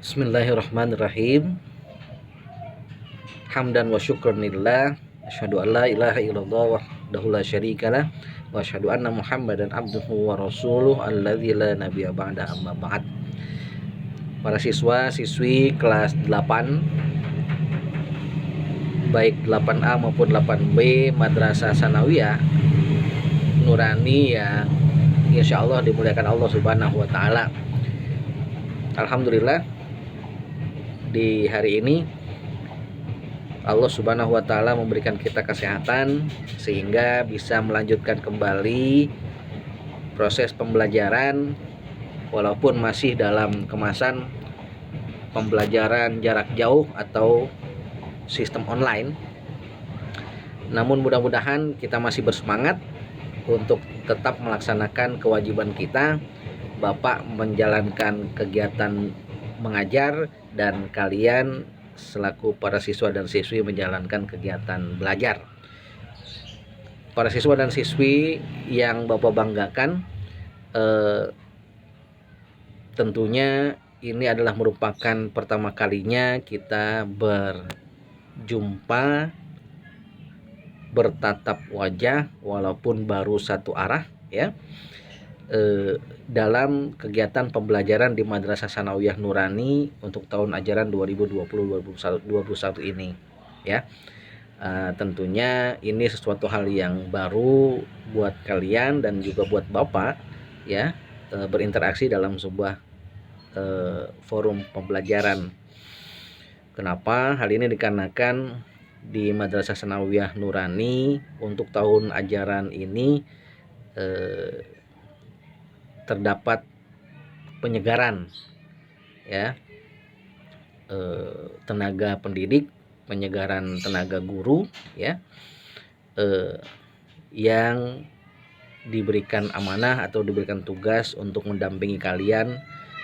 Bismillahirrahmanirrahim. Hamdan wa syukran lillah. Asyhadu an la ilaha illallah wahdahu la syarikalah wa asyhadu anna Muhammadan abduhu wa rasuluh alladzi la nabiyya ba'da amma ba'd. Para siswa siswi kelas 8 baik 8A maupun 8B Madrasah Sanawiyah Nurani yang insyaallah dimuliakan Allah Subhanahu wa taala. Alhamdulillah, di hari ini Allah Subhanahu wa taala memberikan kita kesehatan sehingga bisa melanjutkan kembali proses pembelajaran walaupun masih dalam kemasan pembelajaran jarak jauh atau sistem online. Namun mudah-mudahan kita masih bersemangat untuk tetap melaksanakan kewajiban kita. Bapak menjalankan kegiatan mengajar dan kalian selaku para siswa dan siswi menjalankan kegiatan belajar. Para siswa dan siswi yang Bapak banggakan, tentunya ini adalah merupakan pertama kalinya kita berjumpa bertatap wajah walaupun baru satu arah ya, dalam kegiatan pembelajaran di Madrasah Sanawiyah Nurani untuk tahun ajaran 2020-2021 ini ya. Tentunya ini sesuatu hal yang baru buat kalian dan juga buat Bapak ya, berinteraksi dalam sebuah forum pembelajaran. Kenapa? Hal ini dikarenakan di Madrasah Sanawiyah Nurani untuk tahun ajaran ini terdapat penyegaran ya, tenaga pendidik, penyegaran tenaga guru ya, yang diberikan amanah atau diberikan tugas untuk mendampingi kalian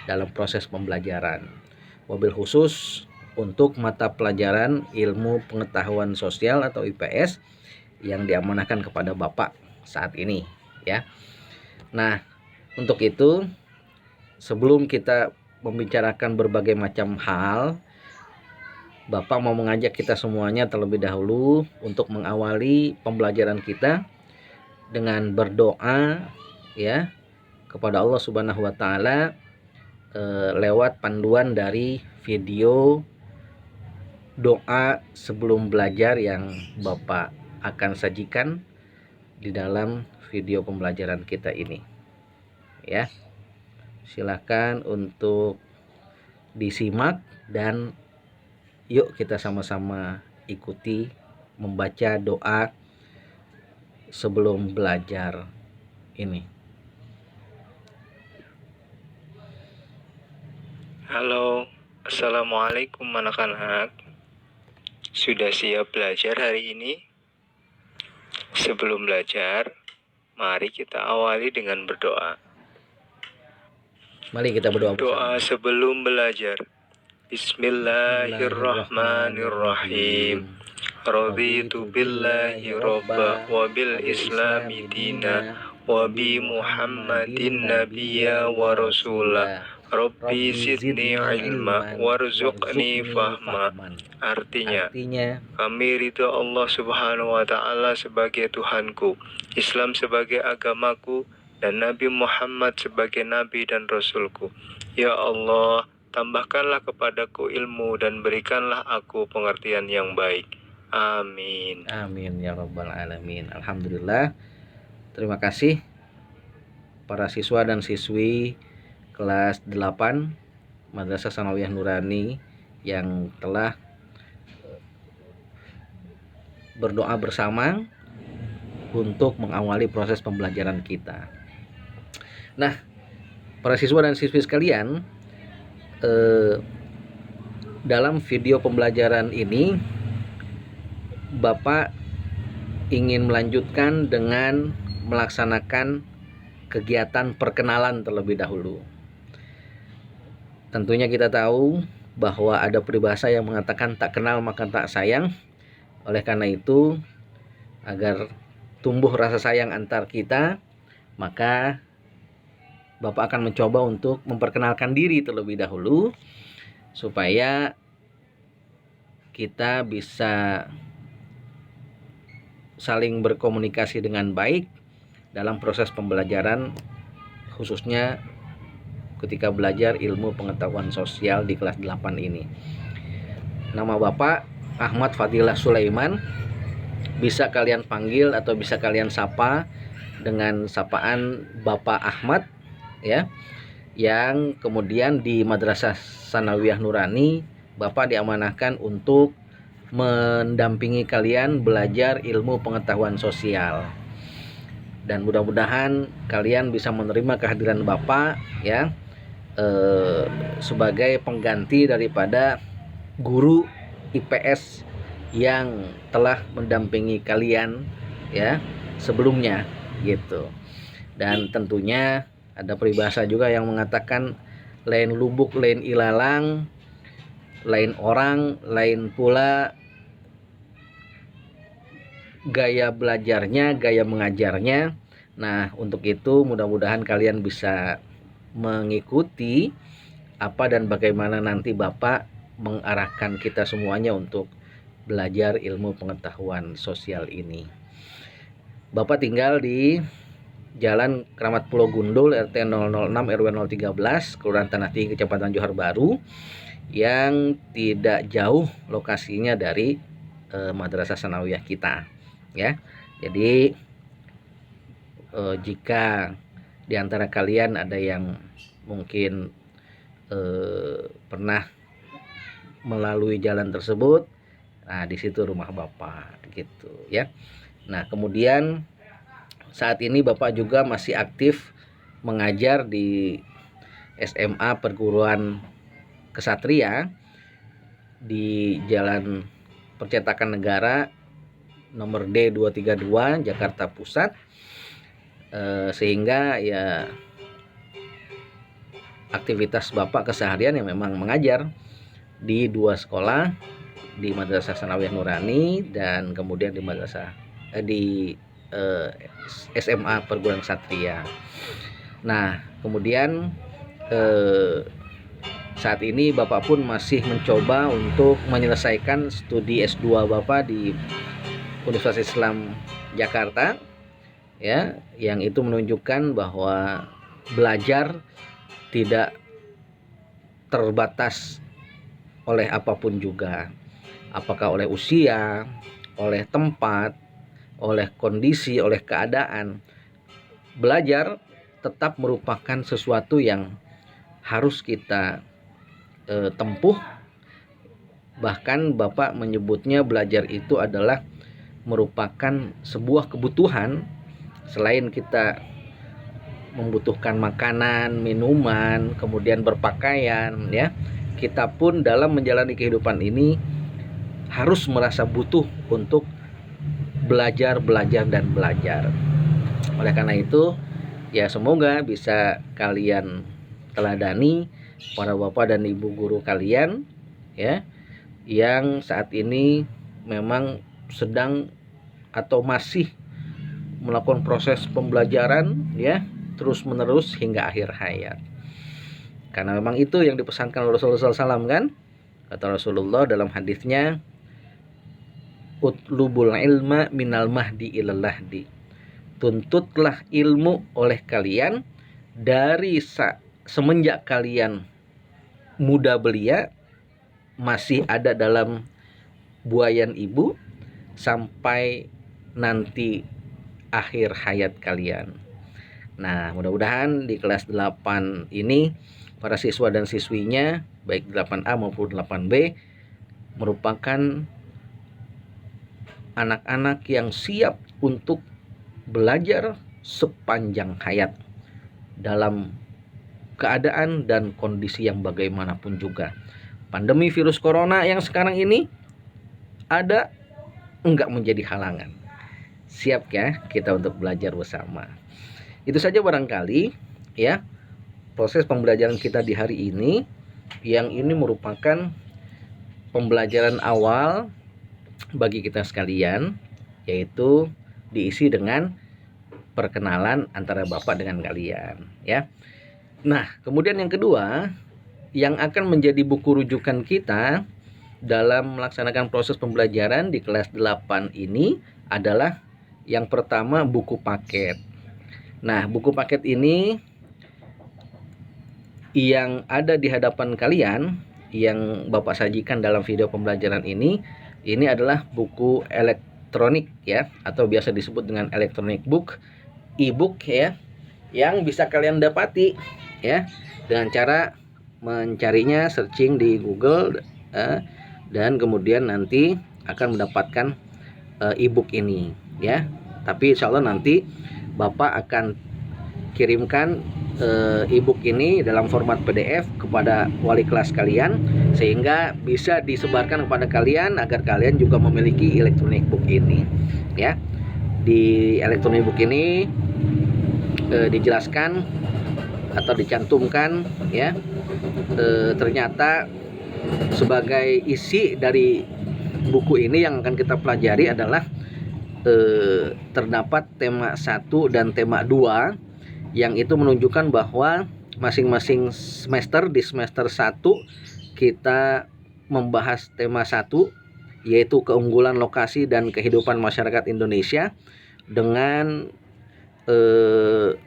dalam proses pembelajaran. Wabil khusus untuk mata pelajaran ilmu pengetahuan sosial atau IPS yang diamanahkan kepada Bapak saat ini ya. Nah, untuk itu sebelum kita membicarakan berbagai macam hal, Bapak mau mengajak kita semuanya terlebih dahulu untuk mengawali pembelajaran kita dengan berdoa ya kepada Allah Subhanahu wa taala lewat panduan dari video doa sebelum belajar yang Bapak akan sajikan di dalam video pembelajaran kita ini ya. Silakan untuk disimak dan yuk kita sama-sama ikuti membaca doa sebelum belajar ini. Halo, assalamualaikum anak-anak. Sudah siap belajar hari ini? Sebelum belajar, mari kita awali dengan berdoa. Mari kita berdoa bersama. Doa sebelum belajar. Bismillahirrahmanirrahim. Raditu billahi robba wa bil islami dina wa bi Muhammadin nabiyya wa rasulah. Rabbi zidni ilma warzuqni fahma. Artinya, kami ridho Allah Subhanahu wa taala sebagai Tuhanku, Islam sebagai agamaku, dan Nabi Muhammad sebagai Nabi dan Rasulku. Ya Allah, tambahkanlah kepadaku ilmu dan berikanlah aku pengertian yang baik. Amin. Amin ya rabbal alamin. Alhamdulillah. Terima kasih para siswa dan siswi kelas 8 Madrasah Sanawiyah Nurani yang telah berdoa bersama untuk mengawali proses pembelajaran kita. Nah, para siswa dan siswi sekalian, dalam video pembelajaran ini Bapak ingin melanjutkan dengan melaksanakan kegiatan perkenalan terlebih dahulu. Tentunya kita tahu bahwa ada peribahasa yang mengatakan tak kenal maka tak sayang. Oleh karena itu, agar tumbuh rasa sayang antar kita, maka Bapak akan mencoba untuk memperkenalkan diri terlebih dahulu supaya kita bisa saling berkomunikasi dengan baik dalam proses pembelajaran, khususnya ketika belajar ilmu pengetahuan sosial di kelas 8 ini. Nama Bapak Ahmad Fadilah Sulaiman, bisa kalian panggil atau bisa kalian sapa dengan sapaan Bapak Ahmad ya, yang kemudian di Madrasah Sanawiyah Nurani Bapak diamanahkan untuk mendampingi kalian belajar ilmu pengetahuan sosial. Dan mudah-mudahan kalian bisa menerima kehadiran Bapak ya, sebagai pengganti daripada guru IPS yang telah mendampingi kalian ya sebelumnya gitu. Dan tentunya ada peribahasa juga yang mengatakan lain lubuk lain ilalang, lain orang lain pula gaya belajarnya, gaya mengajarnya. Nah, untuk itu mudah-mudahan kalian bisa mengikuti apa dan bagaimana nanti Bapak mengarahkan kita semuanya untuk belajar ilmu pengetahuan sosial ini. Bapak tinggal di Jalan Keramat Pulau Gundul, RT 006 RW 013, Kelurahan Tanah Tinggi, Kecamatan Johar Baru, yang tidak jauh lokasinya dari Madrasah Sanawiyah kita ya. Jadi jika di antara kalian ada yang mungkin pernah melalui jalan tersebut, nah di situ rumah Bapak gitu ya. Nah, kemudian saat ini Bapak juga masih aktif mengajar di SMA Perguruan Kesatria di Jalan Percetakan Negara nomor D232 Jakarta Pusat, sehingga ya aktivitas Bapak keseharian yang memang mengajar di dua sekolah, di Madrasah Sanawiyah Nurani dan kemudian di SMA Perguruan Kesatria. Nah, kemudian saat ini Bapak pun masih mencoba untuk menyelesaikan studi S2 Bapak di Universitas Islam Jakarta ya, yang itu menunjukkan bahwa belajar tidak terbatas oleh apapun juga, apakah oleh usia, oleh tempat, oleh kondisi, oleh keadaan. Belajar tetap merupakan sesuatu yang harus kita tempuh. Bahkan Bapak menyebutnya belajar itu adalah merupakan sebuah kebutuhan. Selain kita membutuhkan makanan, minuman, kemudian berpakaian ya, kita pun dalam menjalani kehidupan ini harus merasa butuh untuk belajar dan belajar. Oleh karena itu ya, semoga bisa kalian teladani para bapak dan ibu guru kalian ya, yang saat ini memang sedang atau masih melakukan proses pembelajaran ya, terus menerus hingga akhir hayat. Karena memang itu yang dipesankan oleh Rasulullah SAW kan. Kata Rasulullah dalam hadisnya, utlubul ilma minal mahdi ilal lahdi. Tuntutlah ilmu oleh kalian dari semenjak kalian muda belia, masih ada dalam buayan ibu, sampai nanti akhir hayat kalian. Nah, mudah-mudahan di kelas 8 ini para siswa dan siswinya baik 8A maupun 8B merupakan anak-anak yang siap untuk belajar sepanjang hayat dalam keadaan dan kondisi yang bagaimanapun juga. Pandemi virus corona yang sekarang ini ada, enggak menjadi halangan. Siap ya kita untuk belajar bersama. Itu saja barangkali ya proses pembelajaran kita di hari ini, yang ini merupakan pembelajaran awal bagi kita sekalian, yaitu diisi dengan perkenalan antara Bapak dengan kalian ya. Nah, kemudian yang kedua, yang akan menjadi buku rujukan kita dalam melaksanakan proses pembelajaran di kelas 8 ini adalah yang pertama buku paket. Nah, buku paket ini yang ada di hadapan kalian yang Bapak sajikan dalam video pembelajaran ini adalah buku elektronik ya, atau biasa disebut dengan electronic book, e-book ya, yang bisa kalian dapati ya dengan cara mencarinya searching di Google dan kemudian nanti akan mendapatkan e-book ini ya. Tapi insya Allah nanti Bapak akan kirimkan e-book ini dalam format PDF kepada wali kelas kalian sehingga bisa disebarkan kepada kalian agar kalian juga memiliki electronic book ini ya. Di electronic book ini dijelaskan atau dicantumkan ya, ternyata sebagai isi dari buku ini yang akan kita pelajari adalah terdapat tema 1 dan tema 2 yang itu menunjukkan bahwa masing-masing semester di semester 1 kita membahas tema 1 yaitu keunggulan lokasi dan kehidupan masyarakat Indonesia dengan 3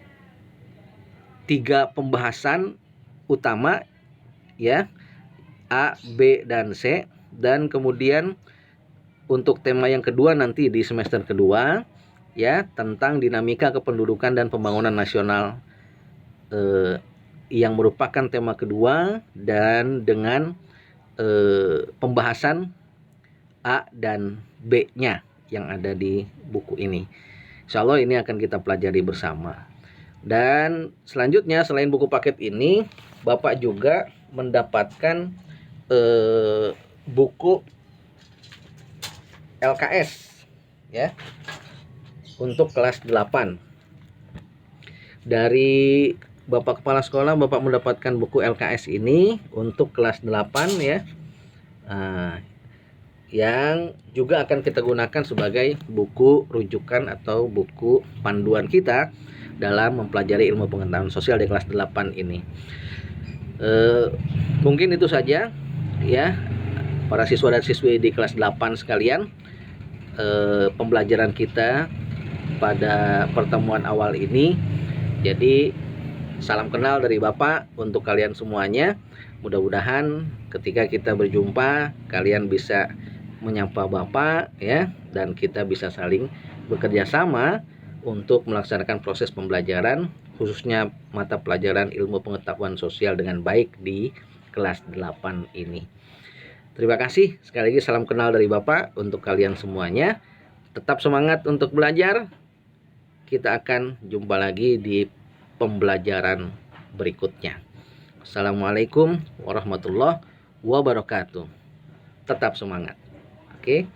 pembahasan utama ya, A, B, dan C. Dan kemudian untuk tema yang kedua nanti di semester kedua ya, tentang dinamika kependudukan dan pembangunan nasional yang merupakan tema kedua dan dengan pembahasan A dan B-nya yang ada di buku ini. Insya Allah ini akan kita pelajari bersama. Dan selanjutnya selain buku paket ini, Bapak juga mendapatkan buku LKS ya untuk kelas 8. Dari Bapak Kepala Sekolah, Bapak mendapatkan buku LKS ini untuk kelas 8 ya. Yang juga akan kita gunakan sebagai buku rujukan atau buku panduan kita dalam mempelajari ilmu pengetahuan sosial di kelas 8 ini. Mungkin itu saja ya para siswa dan siswi di kelas 8 sekalian, pembelajaran kita pada pertemuan awal ini. Jadi salam kenal dari Bapak untuk kalian semuanya. Mudah-mudahan ketika kita berjumpa kalian bisa menyapa Bapak ya, dan kita bisa saling bekerja sama untuk melaksanakan proses pembelajaran khususnya mata pelajaran ilmu pengetahuan sosial dengan baik di kelas 8 ini. Terima kasih sekali lagi, salam kenal dari Bapak untuk kalian semuanya. Tetap semangat untuk belajar. Kita akan jumpa lagi di pembelajaran berikutnya. Assalamualaikum warahmatullahi wabarakatuh. Tetap semangat. Oke.